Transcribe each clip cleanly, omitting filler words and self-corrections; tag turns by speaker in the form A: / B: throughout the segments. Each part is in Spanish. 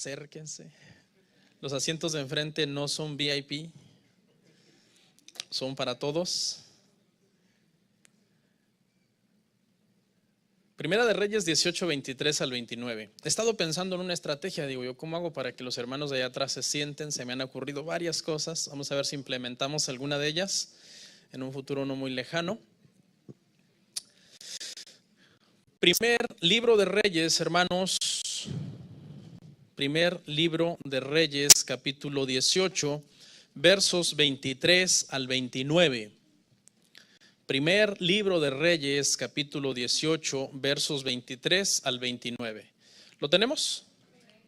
A: acérquense. Los asientos de enfrente no son VIP, son para todos. Primera de Reyes 18, 23 al 29. He estado pensando en una estrategia, digo yo, ¿cómo hago para que los hermanos de allá atrás se sienten? Se me han ocurrido varias cosas. Vamos a ver si implementamos alguna de ellas en un futuro no muy lejano. Primer libro de Reyes, hermanos. Primer libro de Reyes, capítulo 18, versos 23 al 29. Primer libro de Reyes, capítulo 18, versos 23 al 29. ¿Lo tenemos?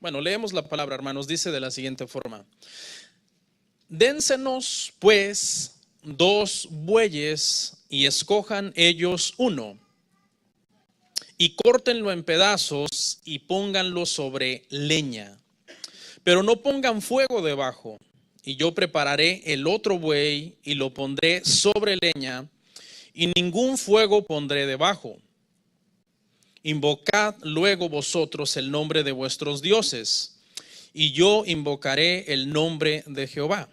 A: Bueno, leemos la palabra, hermanos. Dice de la siguiente forma: dénsenos, pues, 2 bueyes y escojan ellos uno, y córtenlo en pedazos y pónganlo sobre leña, pero no pongan fuego debajo. Y yo prepararé el otro buey y lo pondré sobre leña, y ningún fuego pondré debajo. Invocad luego vosotros el nombre de vuestros dioses, y yo invocaré el nombre de Jehová.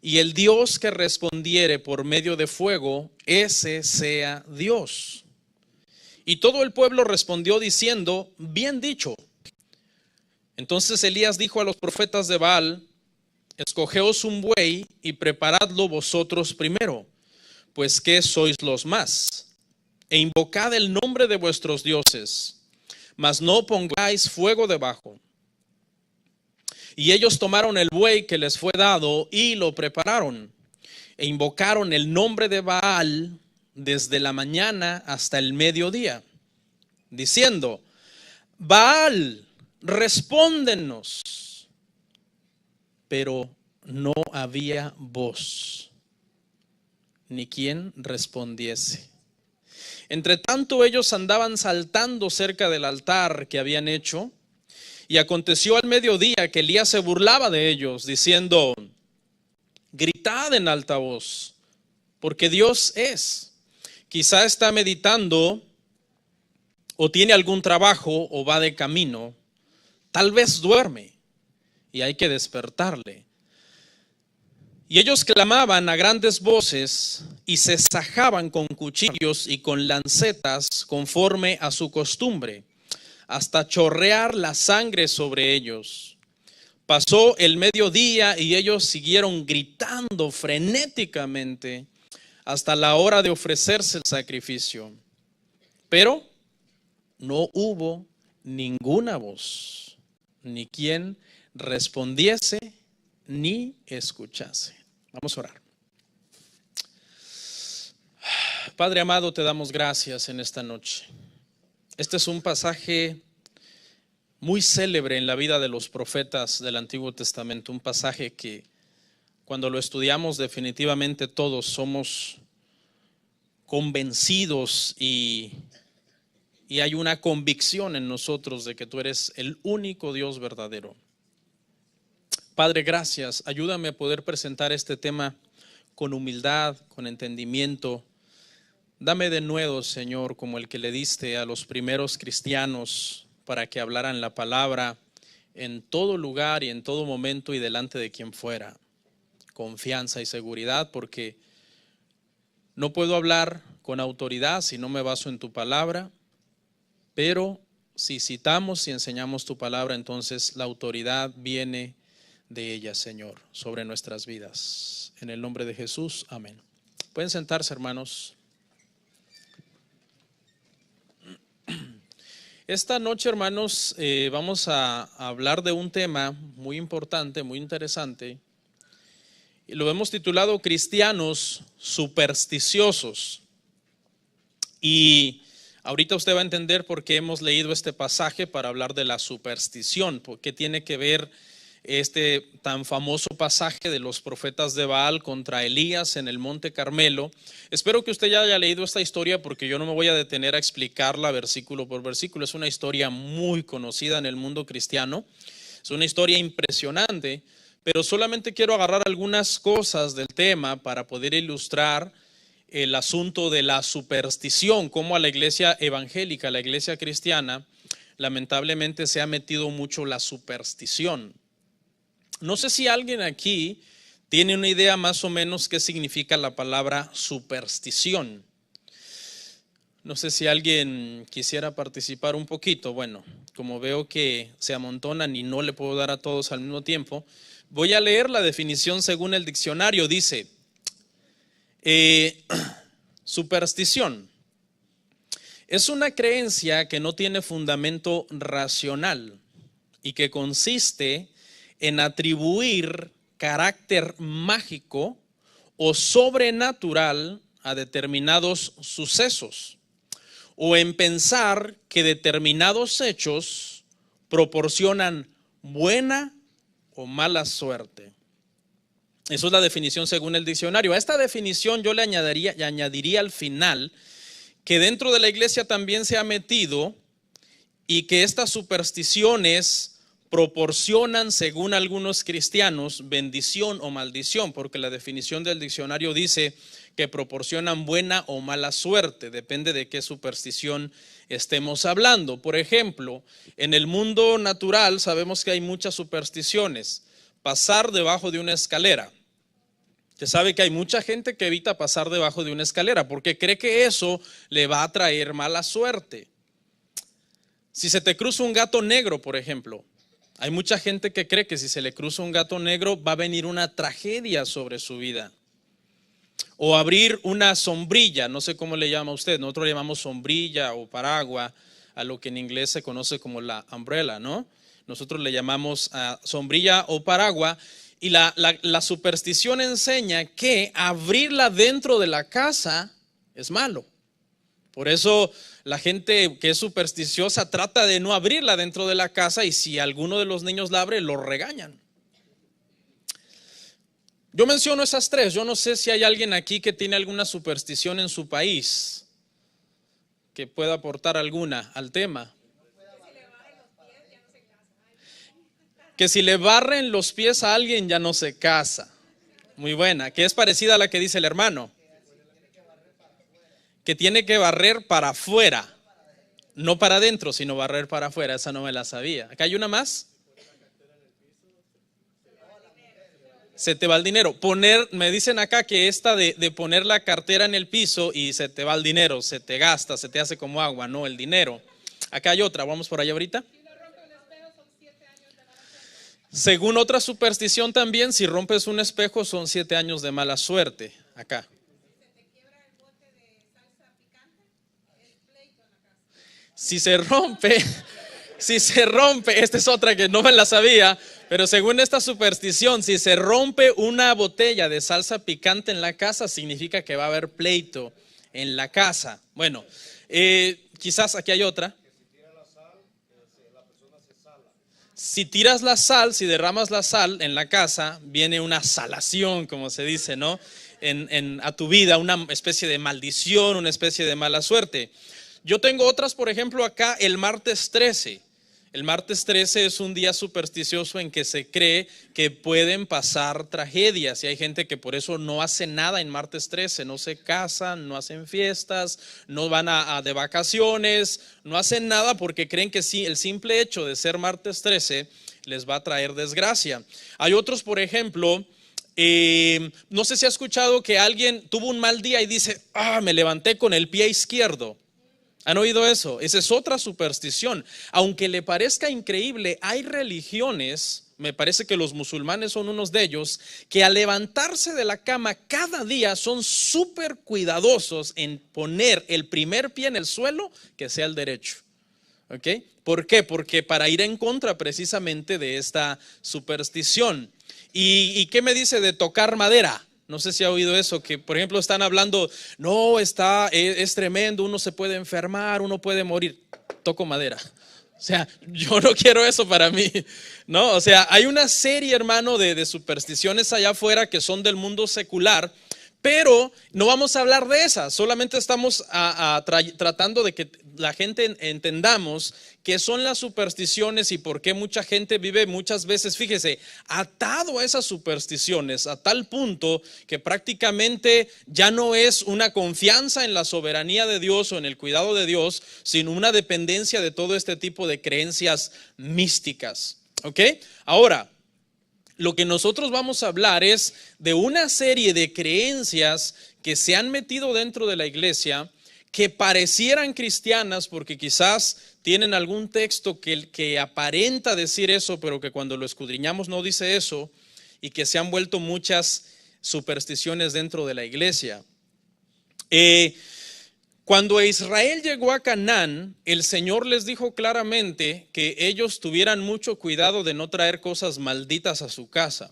A: Y el Dios que respondiere por medio de fuego, ese sea Dios. Y todo el pueblo respondió diciendo: bien dicho. Entonces Elías dijo a los profetas de Baal: escogeos un buey y preparadlo vosotros primero, pues que sois los más, e invocad el nombre de vuestros dioses, mas no pongáis fuego debajo. Y ellos tomaron el buey que les fue dado y lo prepararon, e invocaron el nombre de Baal desde la mañana hasta el mediodía, diciendo: Baal, respóndenos. Pero no había voz, ni quien respondiese. Entre tanto ellos andaban saltando cerca del altar que habían hecho, y aconteció al mediodía que Elías se burlaba de ellos, diciendo: gritad en alta voz, porque Dios es. Quizá está meditando, o tiene algún trabajo, o va de camino. Tal vez duerme, y hay que despertarle. Y ellos clamaban a grandes voces y se sajaban con cuchillos y con lancetas conforme a su costumbre, hasta chorrear la sangre sobre ellos. Pasó el mediodía y ellos siguieron gritando frenéticamente hasta la hora de ofrecerse el sacrificio. Pero no hubo ninguna voz, ni quien respondiese ni escuchase. Vamos a orar. Padre amado, te damos gracias en esta noche. Este es un pasaje muy célebre en la vida de los profetas del Antiguo Testamento, un pasaje que cuando lo estudiamos definitivamente todos somos convencidos y hay una convicción en nosotros de que tú eres el único Dios verdadero. Padre, gracias. Ayúdame a poder presentar este tema con humildad, con entendimiento. Dame de nuevo, Señor, como el que le diste a los primeros cristianos para que hablaran la palabra en todo lugar y en todo momento y delante de quien fuera. Confianza y seguridad, porque no puedo hablar con autoridad si no me baso en tu palabra, pero si citamos y enseñamos tu palabra, entonces la autoridad viene de ella, Señor, sobre nuestras vidas. En el nombre de Jesús, amén. Pueden sentarse, hermanos. Esta noche, hermanos, vamos a hablar de un tema muy importante, muy interesante, y lo hemos titulado Cristianos supersticiosos. Y ahorita usted va a entender por qué hemos leído este pasaje para hablar de la superstición, por qué tiene que ver este tan famoso pasaje de los profetas de Baal contra Elías en el Monte Carmelo. Espero que usted ya haya leído esta historia, porque yo no me voy a detener a explicarla versículo por versículo. Es una historia muy conocida en el mundo cristiano, es una historia impresionante, pero solamente quiero agarrar algunas cosas del tema para poder ilustrar el asunto de la superstición, cómo a la iglesia evangélica, la iglesia cristiana, lamentablemente se ha metido mucho la superstición. No sé si alguien aquí tiene una idea más o menos qué significa la palabra superstición. No sé si alguien quisiera participar un poquito. Bueno, como veo que se amontonan y no le puedo dar a todos al mismo tiempo, voy a leer la definición según el diccionario. Dice, superstición es una creencia que no tiene fundamento racional y que consiste en atribuir carácter mágico o sobrenatural a determinados sucesos, o en pensar que determinados hechos proporcionan buena o mala suerte. Eso es la definición según el diccionario. A esta definición yo le añadiría al final que dentro de la iglesia también se ha metido y que estas supersticiones proporcionan, según algunos cristianos, bendición o maldición, porque la definición del diccionario dice que proporcionan buena o mala suerte, depende de qué superstición estemos hablando. Por ejemplo, en el mundo natural sabemos que hay muchas supersticiones. Pasar debajo de una escalera. Usted sabe que hay mucha gente que evita pasar debajo de una escalera porque cree que eso le va a traer mala suerte. Si se te cruza un gato negro, por ejemplo, hay mucha gente que cree que si se le cruza un gato negro va a venir una tragedia sobre su vida. O abrir una sombrilla, no sé cómo le llama usted, nosotros le llamamos sombrilla o paraguas a lo que en inglés se conoce como la umbrella, ¿no? Nosotros le llamamos sombrilla o paraguas. Y la superstición enseña que abrirla dentro de la casa es malo. Por eso la gente que es supersticiosa trata de no abrirla dentro de la casa, y si alguno de los niños la abre, lo regañan. Yo menciono esas tres. Yo no sé si hay alguien aquí que tiene alguna superstición en su país que pueda aportar alguna al tema. Que si le barren los pies a alguien ya no se casa. Muy buena, que es parecida a la que dice el hermano. Que tiene que barrer para afuera, no para adentro, sino barrer para afuera. Esa no me la sabía. ¿Acá hay una más? Se te va el dinero. Me dicen acá que esta de poner la cartera en el piso y se te va el dinero, se te gasta, se te hace como agua, no el dinero. Acá hay otra, vamos por allá ahorita. Según otra superstición también, si rompes un espejo son 7 años de mala suerte. Acá. Si se rompe, esta es otra que no me la sabía, pero según esta superstición, si se rompe una botella de salsa picante en la casa, significa que va a haber pleito en la casa. Bueno, quizás aquí hay otra. Si tiras la sal, si derramas la sal en la casa, viene una salación, como se dice, ¿no? A tu vida, una especie de maldición, una especie de mala suerte. Yo tengo otras, por ejemplo, acá el martes 13. El martes 13 es un día supersticioso en que se cree que pueden pasar tragedias, y hay gente que por eso no hace nada en martes 13, no se casan, no hacen fiestas, no van de vacaciones, no hacen nada porque creen que sí, el simple hecho de ser martes 13 les va a traer desgracia. Hay otros, por ejemplo, no sé si ha escuchado que alguien tuvo un mal día y dice, me levanté con el pie izquierdo. ¿Han oído eso? Esa es otra superstición. Aunque le parezca increíble, hay religiones, me parece que los musulmanes son unos de ellos, que al levantarse de la cama cada día son súper cuidadosos en poner el primer pie en el suelo que sea el derecho. ¿Ok? ¿Por qué? Porque para ir en contra precisamente de esta superstición. ¿Y qué me dice de tocar madera? No sé si ha oído eso, que por ejemplo están hablando, no, es tremendo, uno se puede enfermar, uno puede morir. Toco madera. O sea, yo no quiero eso para mí, ¿no? O sea, hay una serie, hermano, de supersticiones allá afuera que son del mundo secular, pero no vamos a hablar de esas, solamente estamos tratando de que la gente entendamos qué son las supersticiones y por qué mucha gente vive muchas veces, fíjese, atado a esas supersticiones a tal punto que prácticamente ya no es una confianza en la soberanía de Dios o en el cuidado de Dios, sino una dependencia de todo este tipo de creencias místicas. ¿Ok? Ahora, lo que nosotros vamos a hablar es de una serie de creencias que se han metido dentro de la iglesia, que parecieran cristianas porque quizás tienen algún texto que aparenta decir eso, pero que cuando lo escudriñamos no dice eso, y que se han vuelto muchas supersticiones dentro de la iglesia. Cuando Israel llegó a Canaán, el Señor les dijo claramente que ellos tuvieran mucho cuidado de no traer cosas malditas a su casa,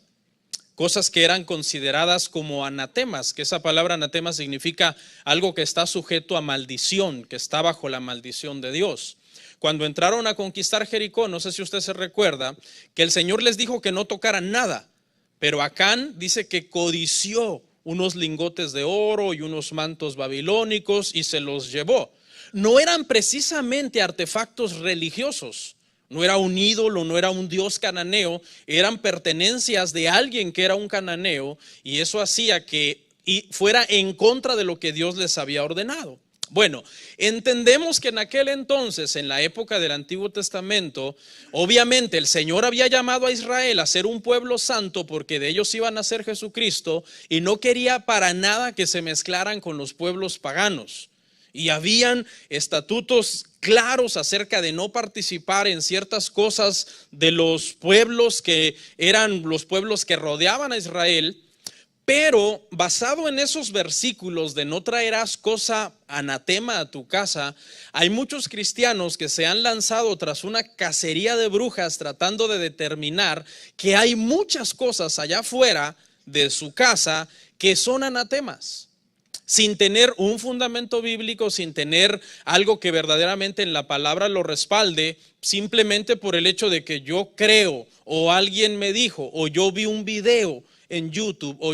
A: cosas que eran consideradas como anatemas, que esa palabra anatema significa algo que está sujeto a maldición, que está bajo la maldición de Dios. Cuando entraron a conquistar Jericó, no sé si usted se recuerda, que el Señor les dijo que no tocaran nada, pero Acán dice que codició unos lingotes de oro y unos mantos babilónicos y se los llevó. No eran precisamente artefactos religiosos, no era un ídolo, no era un dios cananeo, eran pertenencias de alguien que era un cananeo, y eso hacía que fuera en contra de lo que Dios les había ordenado. Bueno, entendemos que en aquel entonces, en la época del Antiguo Testamento, obviamente el Señor había llamado a Israel a ser un pueblo santo porque de ellos iba a nacer Jesucristo, y no quería para nada que se mezclaran con los pueblos paganos. Y habían estatutos claros acerca de no participar en ciertas cosas de los pueblos que eran los pueblos que rodeaban a Israel. Pero basado en esos versículos de no traerás cosa anatema a tu casa, hay muchos cristianos que se han lanzado tras una cacería de brujas tratando de determinar que hay muchas cosas allá afuera de su casa que son anatemas, sin tener un fundamento bíblico, sin tener algo que verdaderamente en la palabra lo respalde, simplemente por el hecho de que yo creo, o alguien me dijo, o yo vi un video en YouTube, o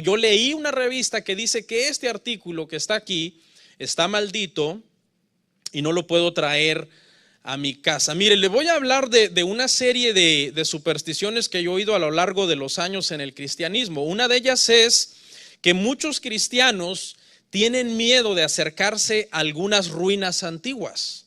A: yo leí una revista que dice que este artículo que está aquí está maldito y no lo puedo traer a mi casa. Mire, le voy a hablar de una serie de supersticiones que yo he oído a lo largo de los años en el cristianismo. Una de ellas es que muchos cristianos tienen miedo de acercarse a algunas ruinas antiguas,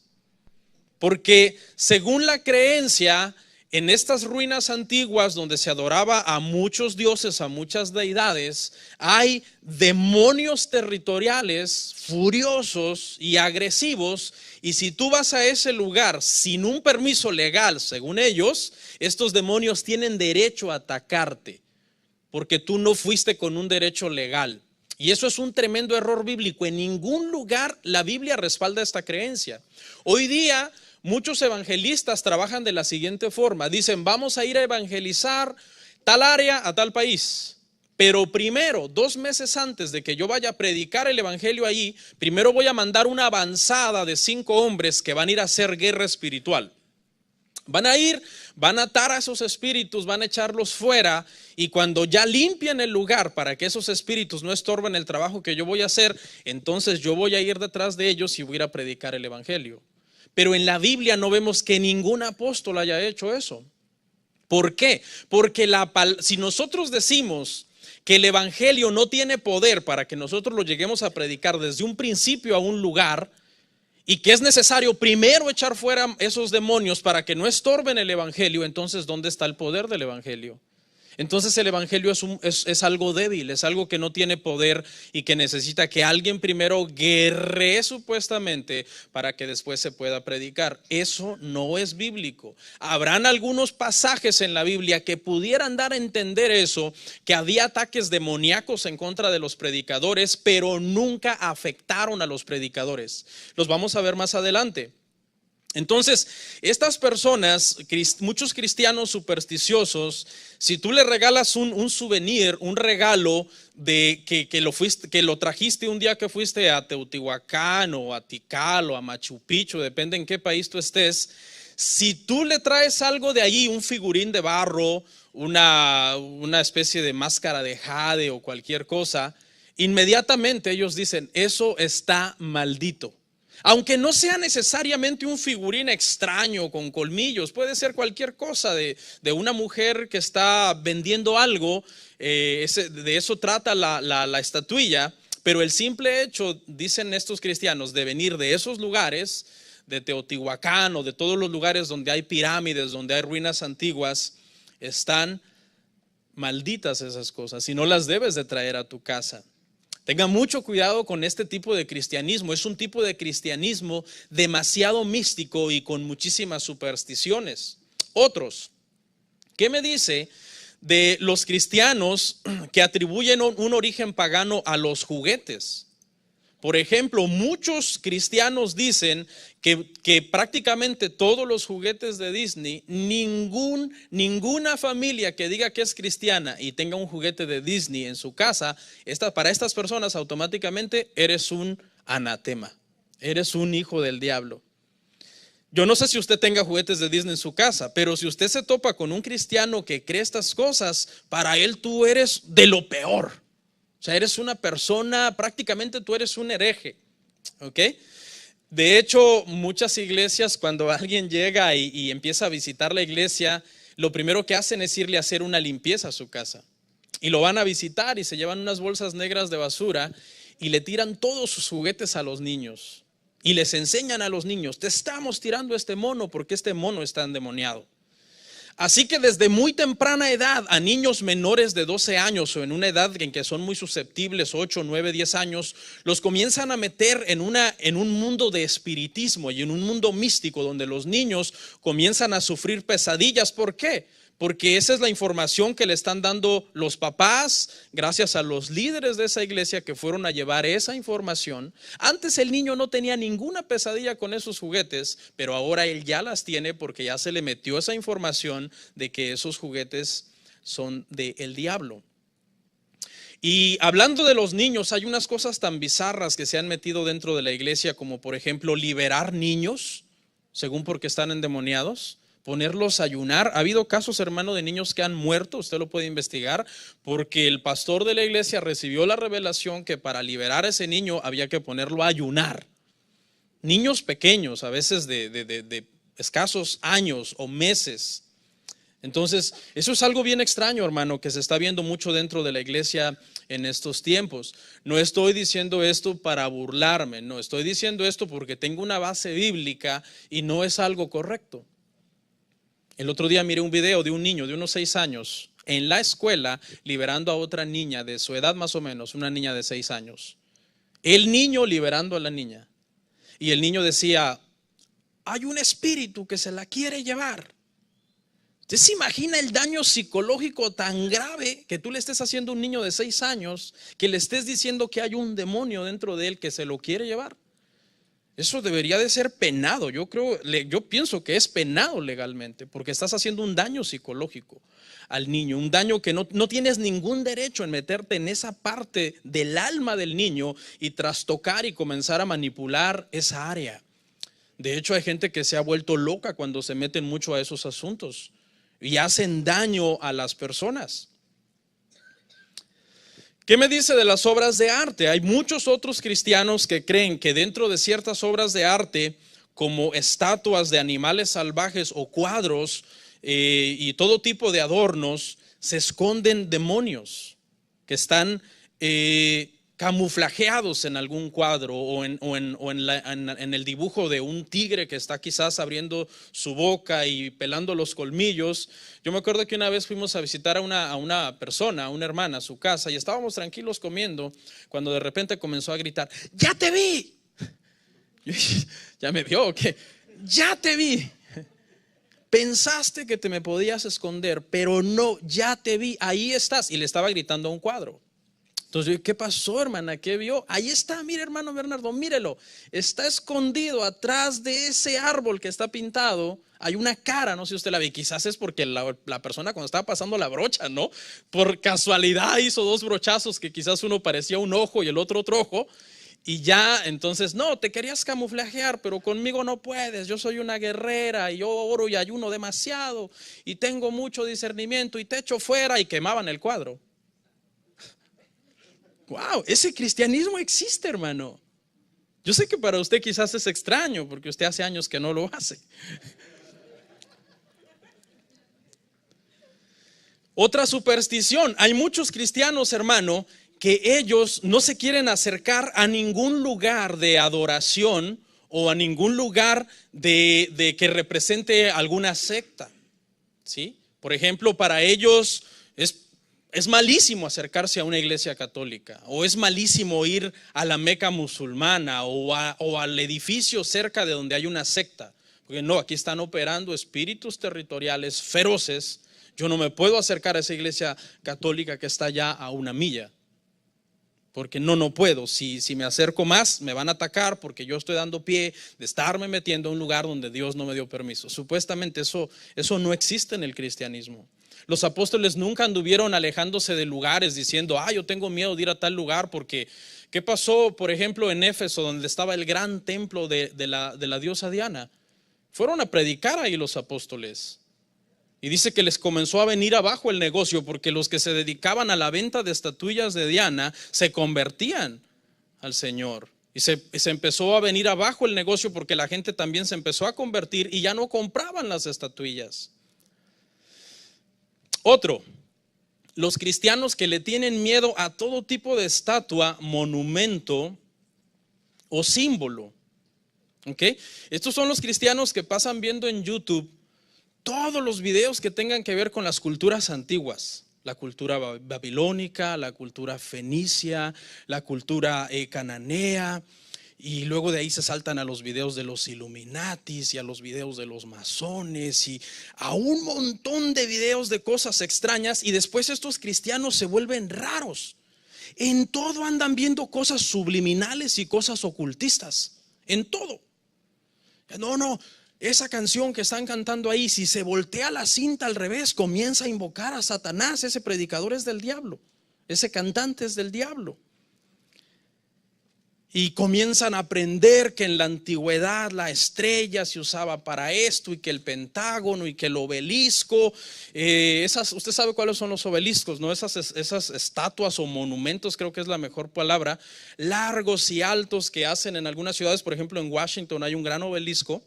A: porque según la creencia, en estas ruinas antiguas donde se adoraba a muchos dioses, a muchas deidades, hay demonios territoriales furiosos y agresivos, y si tú vas a ese lugar sin un permiso legal, según ellos, estos demonios tienen derecho a atacarte, porque tú no fuiste con un derecho legal. Y eso es un tremendo error bíblico. En ningún lugar la Biblia respalda esta creencia. Hoy día muchos evangelistas trabajan de la siguiente forma. Dicen, vamos a ir a evangelizar tal área a tal país. Pero primero, 2 meses antes de que yo vaya a predicar el evangelio allí, primero voy a mandar una avanzada de 5 hombres que van a ir a hacer guerra espiritual. Van a ir, van a atar a esos espíritus, van a echarlos fuera, y cuando ya limpian el lugar para que esos espíritus no estorben el trabajo que yo voy a hacer, entonces yo voy a ir detrás de ellos y voy a ir a predicar el evangelio. Pero en la Biblia no vemos que ningún apóstol haya hecho eso. ¿Por qué? Porque si nosotros decimos que el evangelio no tiene poder para que nosotros lo lleguemos a predicar desde un principio a un lugar, y que es necesario primero echar fuera esos demonios para que no estorben el evangelio, entonces ¿dónde está el poder del evangelio? Entonces el evangelio es algo débil, es algo que no tiene poder y que necesita que alguien primero guerree supuestamente para que después se pueda predicar. Eso no es bíblico. Habrán algunos pasajes en la Biblia que pudieran dar a entender eso, que había ataques demoníacos en contra de los predicadores, pero nunca afectaron a los predicadores. Los vamos a ver más adelante. Entonces, estas personas, muchos cristianos supersticiosos, si tú le regalas un souvenir, un regalo de que lo trajiste un día que fuiste a Teotihuacán o a Tikal o a Machu Picchu, depende en qué país tú estés, si tú le traes algo de allí, un figurín de barro, una especie de máscara de jade o cualquier cosa, inmediatamente ellos dicen, eso está maldito. Aunque no sea necesariamente un figurín extraño con colmillos, puede ser cualquier cosa de una mujer que está vendiendo algo, de eso trata la estatuilla, pero el simple hecho, dicen estos cristianos, de venir de esos lugares, de Teotihuacán o de todos los lugares donde hay pirámides, donde hay ruinas antiguas, están malditas esas cosas y no las debes de traer a tu casa. Tenga mucho cuidado con este tipo de cristianismo. Es un tipo de cristianismo demasiado místico y con muchísimas supersticiones. Otros, ¿qué me dice de los cristianos que atribuyen un origen pagano a los juguetes? Por ejemplo, muchos cristianos dicen que prácticamente todos los juguetes de Disney, ninguna familia que diga que es cristiana y tenga un juguete de Disney en su casa, para estas personas automáticamente eres un anatema, eres un hijo del diablo. Yo no sé si usted tenga juguetes de Disney en su casa, pero si usted se topa con un cristiano que cree estas cosas, para él tú eres de lo peor. O sea, eres una persona, prácticamente tú eres un hereje, ¿ok? De hecho, muchas iglesias, cuando alguien llega y empieza a visitar la iglesia, lo primero que hacen es irle a hacer una limpieza a su casa. Y lo van a visitar y se llevan unas bolsas negras de basura y le tiran todos sus juguetes a los niños. Y les enseñan a los niños, te estamos tirando este mono porque este mono está endemoniado. Así que desde muy temprana edad a niños menores de 12 años o en una edad en que son muy susceptibles, 8, 9, 10 años, los comienzan a meter en un mundo de espiritismo y en un mundo místico donde los niños comienzan a sufrir pesadillas. ¿Por qué? Porque esa es la información que le están dando los papás, gracias a los líderes de esa iglesia que fueron a llevar esa información. Antes el niño no tenía ninguna pesadilla con esos juguetes, pero ahora él ya las tiene porque ya se le metió esa información de que esos juguetes son del diablo. Y hablando de los niños, hay unas cosas tan bizarras que se han metido dentro de la iglesia, como por ejemplo liberar niños, según porque están endemoniados. Ponerlos a ayunar. Ha habido casos, hermano, de niños que han muerto, usted lo puede investigar, porque el pastor de la iglesia recibió la revelación que para liberar a ese niño había que ponerlo a ayunar. Niños pequeños, a veces de escasos años o meses. Entonces, eso es algo bien extraño, hermano, que se está viendo mucho dentro de la iglesia en estos tiempos. No estoy diciendo esto para burlarme, no, estoy diciendo esto porque tengo una base bíblica y no es algo correcto. El otro día miré un video de un niño de unos 6 años en la escuela liberando a otra niña de su edad más o menos, una niña de 6 años. El niño liberando a la niña. Y el niño decía, hay un espíritu que se la quiere llevar. ¿Usted se imagina el daño psicológico tan grave que tú le estés haciendo a un niño de 6 años, que le estés diciendo que hay un demonio dentro de él que se lo quiere llevar? Eso debería de ser penado. Yo pienso que es penado legalmente, porque estás haciendo un daño psicológico al niño, un daño que no tienes ningún derecho en meterte en esa parte del alma del niño y trastocar y comenzar a manipular esa área. De hecho, hay gente que se ha vuelto loca cuando se meten mucho a esos asuntos y hacen daño a las personas. ¿Qué me dice de las obras de arte? Hay muchos otros cristianos que creen que dentro de ciertas obras de arte, como estatuas de animales salvajes o cuadros y todo tipo de adornos, se esconden demonios que están camuflajeados en algún cuadro o en el dibujo de un tigre que está quizás abriendo su boca y pelando los colmillos. Yo me acuerdo que una vez fuimos a visitar a una persona, a una hermana, a su casa, y estábamos tranquilos comiendo cuando de repente comenzó a gritar, ¡ya te vi! ¿Ya me vio o qué? ¡Ya te vi! Pensaste que te me podías esconder, pero no, ya te vi, ahí estás. Y le estaba gritando a un cuadro. Entonces, ¿qué pasó, hermana? ¿Qué vio? Ahí está, mire, hermano Bernardo, mírelo. Está escondido atrás de ese árbol que está pintado. Hay una cara, no sé si usted la ve. Quizás es porque la persona cuando estaba pasando la brocha, ¿no? Por casualidad hizo 2 brochazos que quizás uno parecía un ojo y el otro ojo. Y ya, entonces, no, te querías camuflajear, pero conmigo no puedes. Yo soy una guerrera y yo oro y ayuno demasiado y tengo mucho discernimiento y te echo fuera, y quemaban el cuadro. Wow, ese cristianismo existe, hermano. Yo sé que para usted quizás es extraño porque usted hace años que no lo hace. Otra superstición, hay muchos cristianos, hermano, que ellos no se quieren acercar a ningún lugar de adoración o a ningún lugar de que represente alguna secta, ¿sí? Por ejemplo, para ellos es malísimo acercarse a una iglesia católica, o es malísimo ir a la Meca musulmana o al edificio cerca de donde hay una secta, porque no, aquí están operando espíritus territoriales feroces. Yo no me puedo acercar a esa iglesia católica que está ya a una milla, porque no puedo. Si me acerco más, me van a atacar porque yo estoy dando pie de estarme metiendo a un lugar donde Dios no me dio permiso. Supuestamente eso no existe en el cristianismo. Los apóstoles nunca anduvieron alejándose de lugares diciendo, yo tengo miedo de ir a tal lugar porque, ¿qué pasó, por ejemplo, en Éfeso, donde estaba el gran templo de la diosa Diana? Fueron a predicar ahí los apóstoles. Y dice que les comenzó a venir abajo el negocio porque los que se dedicaban a la venta de estatuillas de Diana se convertían al Señor. Y se empezó a venir abajo el negocio porque la gente también se empezó a convertir y ya no compraban las estatuillas. Otro, los cristianos que le tienen miedo a todo tipo de estatua, monumento o símbolo. ¿Ok? Estos son los cristianos que pasan viendo en YouTube todos los videos que tengan que ver con las culturas antiguas, la cultura babilónica, la cultura fenicia, la cultura cananea, y luego de ahí se saltan a los videos de los Illuminatis y a los videos de los masones y a un montón de videos de cosas extrañas, y después estos cristianos se vuelven raros. En todo andan viendo cosas subliminales y cosas ocultistas, en todo. No, esa canción que están cantando ahí, si se voltea la cinta al revés, comienza a invocar a Satanás. Ese predicador es del diablo, ese cantante es del diablo. Y comienzan a aprender que en la antigüedad la estrella se usaba para esto, y que el pentágono y que el obelisco, usted sabe cuáles son los obeliscos, ¿no? Esas estatuas o monumentos, creo que es la mejor palabra, largos y altos que hacen en algunas ciudades. Por ejemplo, en Washington hay un gran obelisco.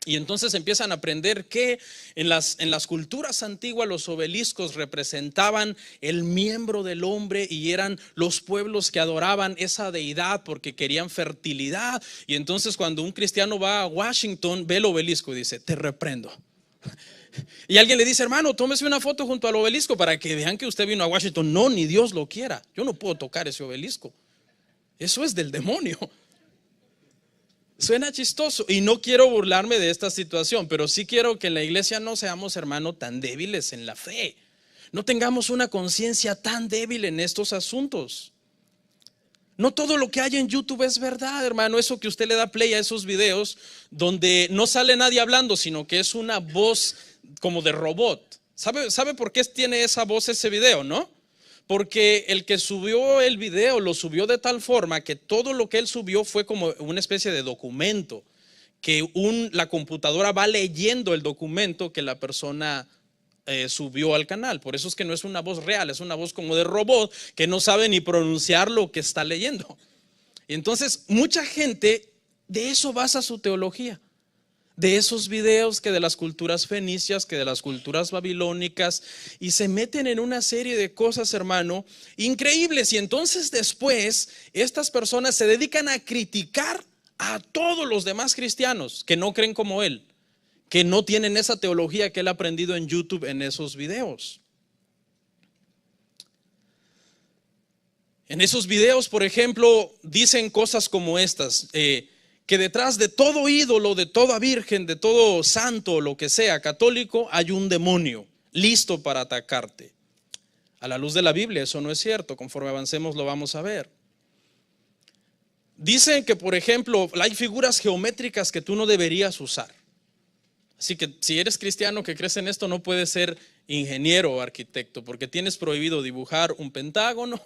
A: Y entonces empiezan a aprender que en las culturas antiguas los obeliscos representaban el miembro del hombre y eran los pueblos que adoraban esa deidad porque querían fertilidad. Y entonces cuando un cristiano va a Washington, ve el obelisco y dice, te reprendo. Y alguien le dice, hermano, tómese una foto junto al obelisco para que vean que usted vino a Washington. No, ni Dios lo quiera. Yo no puedo tocar ese obelisco. Eso es del demonio. Suena chistoso y no quiero burlarme de esta situación, pero sí quiero que en la iglesia no seamos, hermano, tan débiles en la fe. No tengamos una conciencia tan débil en estos asuntos. No todo lo que hay en YouTube es verdad, hermano. Eso que usted le da play a esos videos donde no sale nadie hablando, sino que es una voz como de robot. ¿Sabe por qué tiene esa voz ese video, no? Porque el que subió el video lo subió de tal forma que todo lo que él subió fue como una especie de documento, que la computadora va leyendo el documento que la persona subió al canal. Por eso es que no es una voz real, es una voz como de robot que no sabe ni pronunciar lo que está leyendo. Y entonces mucha gente de eso basa su teología, de esos videos que de las culturas fenicias, que de las culturas babilónicas, y se meten en una serie de cosas, hermano, increíbles. Y entonces después estas personas se dedican a criticar a todos los demás cristianos que no creen como él, que no tienen esa teología que él ha aprendido en YouTube en esos videos. En esos videos, por ejemplo, dicen cosas como estas, que detrás de todo ídolo, de toda virgen, de todo santo, lo que sea católico, hay un demonio listo para atacarte. A la luz de la Biblia eso no es cierto. Conforme avancemos lo vamos a ver. Dicen que, por ejemplo, hay figuras geométricas que tú no deberías usar. Así que si eres cristiano que crees en esto, no puedes ser ingeniero o arquitecto, porque tienes prohibido dibujar un pentágono,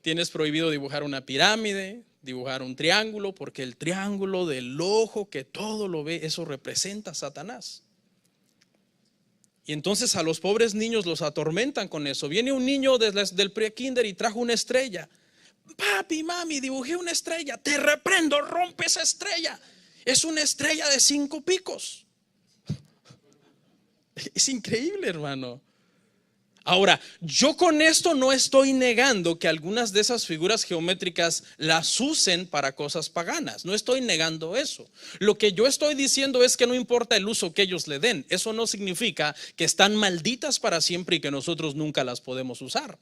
A: tienes prohibido dibujar una pirámide, dibujar un triángulo, porque el triángulo del ojo que todo lo ve, eso representa a Satanás. Y entonces a los pobres niños los atormentan con eso. Viene un niño del pre-kinder y trajo una estrella. Papi, mami, dibujé una estrella. Te reprendo, rompe esa estrella. Es una estrella de 5 picos. Es increíble, hermano. Ahora, yo con esto no estoy negando que algunas de esas figuras geométricas las usen para cosas paganas. No estoy negando eso. Lo que yo estoy diciendo es que no importa el uso que ellos le den. Eso no significa que están malditas para siempre y que nosotros nunca las podemos usar.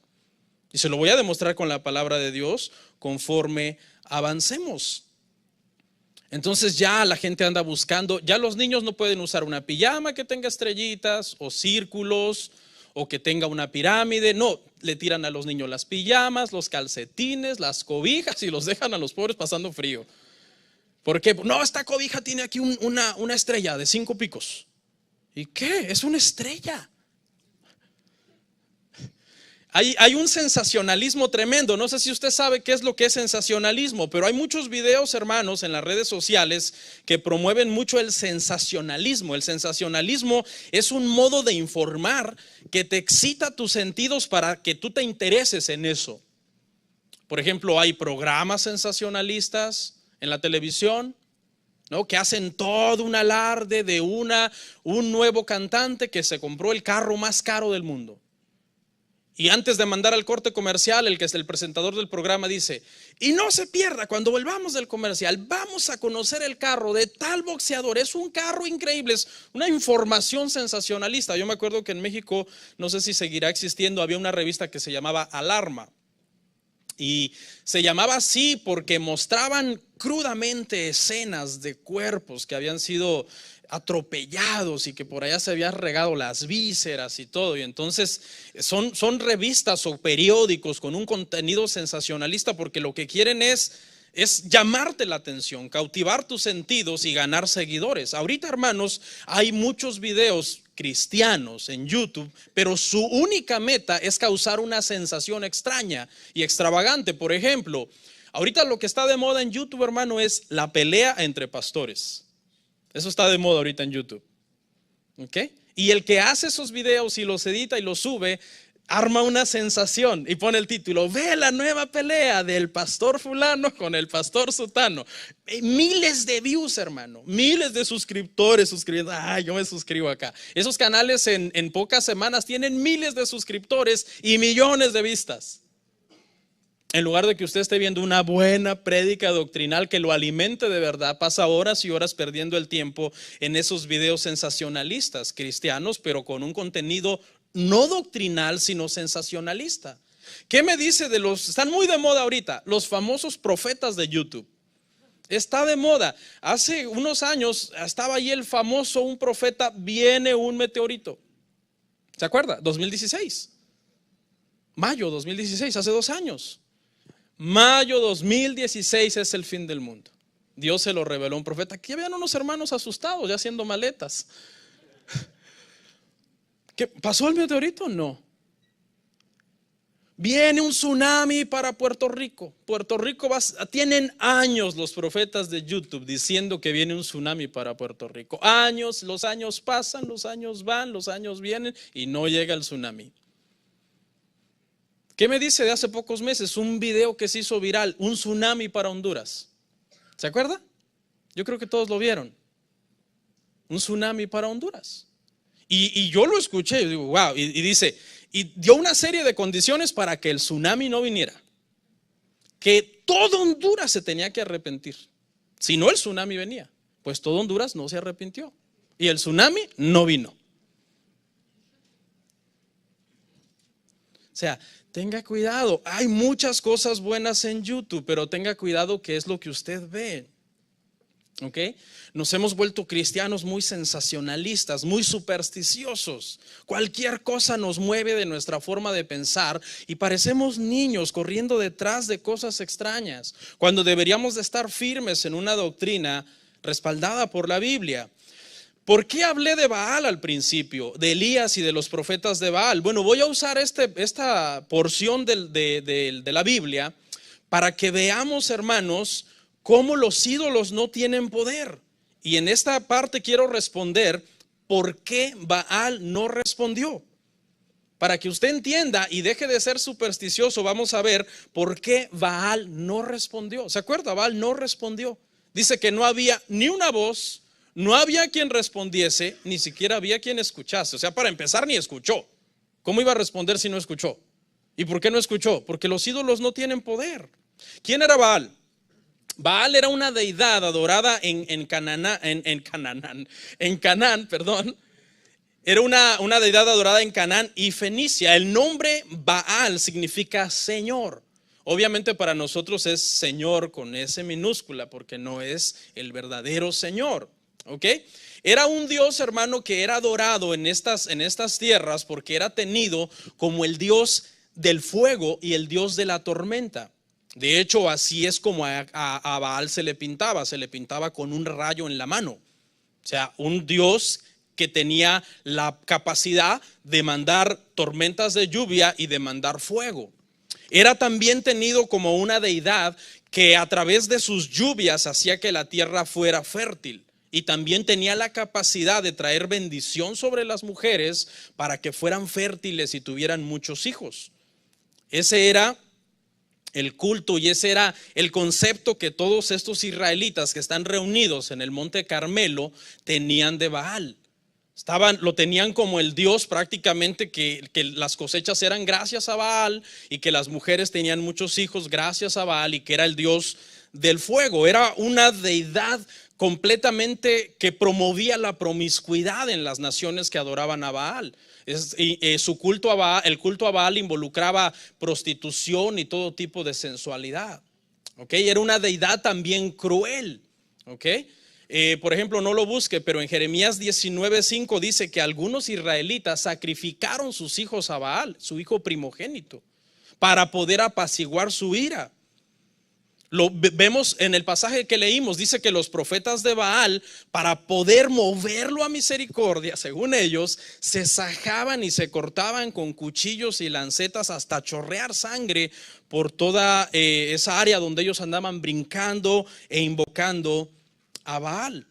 A: Y se lo voy a demostrar con la palabra de Dios conforme avancemos. Entonces ya la gente anda buscando, ya los niños no pueden usar una pijama que tenga estrellitas o círculos o que tenga una pirámide. No, le tiran a los niños las pijamas, los calcetines, las cobijas y los dejan a los pobres pasando frío. ¿Por qué? No, esta cobija tiene aquí una estrella de 5 picos. ¿Y qué? Es una estrella. Hay un sensacionalismo tremendo. No sé si usted sabe qué es lo que es sensacionalismo, pero hay muchos videos, hermanos, en las redes sociales que promueven mucho el sensacionalismo. El sensacionalismo es un modo de informar que te excita tus sentidos para que tú te intereses en eso. Por ejemplo, hay programas sensacionalistas en la televisión, ¿no?, que hacen todo un alarde de un nuevo cantante que se compró el carro más caro del mundo. Y antes de mandar al corte comercial, el que es el presentador del programa dice: y no se pierda, cuando volvamos del comercial, vamos a conocer el carro de tal boxeador. Es un carro increíble, es una información sensacionalista. Yo me acuerdo que en México, no sé si seguirá existiendo, había una revista que se llamaba Alarma. Y se llamaba así porque mostraban crudamente escenas de cuerpos que habían sido atropellados y que por allá se habían regado las vísceras y todo. Y entonces son revistas o periódicos con un contenido sensacionalista porque lo que quieren es llamarte la atención, cautivar tus sentidos y ganar seguidores. Ahorita, hermanos, hay muchos videos cristianos en YouTube, pero su única meta es causar una sensación extraña y extravagante. Por ejemplo, ahorita lo que está de moda en YouTube, hermano, es la pelea entre pastores. Eso está de moda ahorita en YouTube. ¿Ok? Y el que hace esos videos y los edita y los sube, arma una sensación y pone el título: ve la nueva pelea del pastor fulano con el pastor sutano. Miles de views, hermano, miles de suscriptores suscribiendo. Ay, yo me suscribo acá. Esos canales en pocas semanas tienen miles de suscriptores y millones de vistas. En lugar de que usted esté viendo una buena prédica doctrinal que lo alimente de verdad, pasa horas y horas perdiendo el tiempo en esos videos sensacionalistas cristianos, pero con un contenido no doctrinal, sino sensacionalista. ¿Qué me dice de están muy de moda ahorita, los famosos profetas de YouTube? Está de moda. Hace unos años estaba ahí el famoso, un profeta: viene un meteorito. ¿Se acuerda? 2016. Mayo 2016, hace 2 años. Mayo 2016 es el fin del mundo. Dios se lo reveló a un profeta. Aquí habían unos hermanos asustados ya haciendo maletas. ¿Qué pasó el meteorito? No. Viene un tsunami para Puerto Rico. Puerto Rico tienen años los profetas de YouTube diciendo que viene un tsunami para Puerto Rico. Años, los años pasan, los años van, los años vienen y no llega el tsunami. ¿Qué me dice de hace pocos meses? Un video que se hizo viral, un tsunami para Honduras. ¿Se acuerda? Yo creo que todos lo vieron. Un tsunami para Honduras. Y yo lo escuché, yo digo, wow, y dice, y dio una serie de condiciones para que el tsunami no viniera. Que todo Honduras se tenía que arrepentir. Si no, el tsunami venía. Pues todo Honduras no se arrepintió. Y el tsunami no vino. O sea, tenga cuidado. Hay muchas cosas buenas en YouTube, pero tenga cuidado qué es lo que usted ve. ¿Ok? Nos hemos vuelto cristianos muy sensacionalistas, muy supersticiosos. Cualquier cosa nos mueve de nuestra forma de pensar y parecemos niños corriendo detrás de cosas extrañas, cuando deberíamos de estar firmes en una doctrina respaldada por la Biblia. ¿Por qué hablé de Baal al principio, de Elías y de los profetas de Baal? Bueno, voy a usar esta porción de la Biblia para que veamos, hermanos, cómo los ídolos no tienen poder. Y en esta parte quiero responder por qué Baal no respondió. Para que usted entienda y deje de ser supersticioso, vamos a ver por qué Baal no respondió. ¿Se acuerda? Baal no respondió. Dice que no había ni una voz, no había quien respondiese, ni siquiera había quien escuchase. O sea, para empezar, ni escuchó. ¿Cómo iba a responder si no escuchó? ¿Y por qué no escuchó? Porque los ídolos no tienen poder. ¿Quién era Baal? Baal era una deidad adorada en Canaán, perdón. Era una deidad adorada en Canaán y Fenicia. El nombre Baal significa Señor. Obviamente para nosotros es Señor con S minúscula, porque no es el verdadero Señor. ¿Ok? Era un Dios, hermano, que era adorado en estas tierras porque era tenido como el Dios del fuego y el Dios de la tormenta. De hecho, así es como a Baal se le pintaba con un rayo en la mano. O sea, un Dios que tenía la capacidad de mandar tormentas de lluvia y de mandar fuego. Era también tenido como una deidad que a través de sus lluvias hacía que la tierra fuera fértil. Y también tenía la capacidad de traer bendición sobre las mujeres para que fueran fértiles y tuvieran muchos hijos. Ese era el culto y ese era el concepto que todos estos israelitas que están reunidos en el Monte Carmelo tenían de Baal. Lo tenían como el Dios prácticamente, que las cosechas eran gracias a Baal y que las mujeres tenían muchos hijos gracias a Baal y que era el Dios del fuego. Era una deidad completamente que promovía la promiscuidad en las naciones que adoraban a Baal. Su culto a Baal, el culto a Baal involucraba prostitución y todo tipo de sensualidad. ¿Okay? Era una deidad también cruel. ¿Okay? Por ejemplo, no lo busque, pero en Jeremías 19:5 dice que algunos israelitas sacrificaron sus hijos a Baal, su hijo primogénito, para poder apaciguar su ira. Lo vemos en el pasaje que leímos, dice que los profetas de Baal, para poder moverlo a misericordia, según ellos, se sajaban y se cortaban con cuchillos y lancetas hasta chorrear sangre por toda esa área donde ellos andaban brincando e invocando a Baal.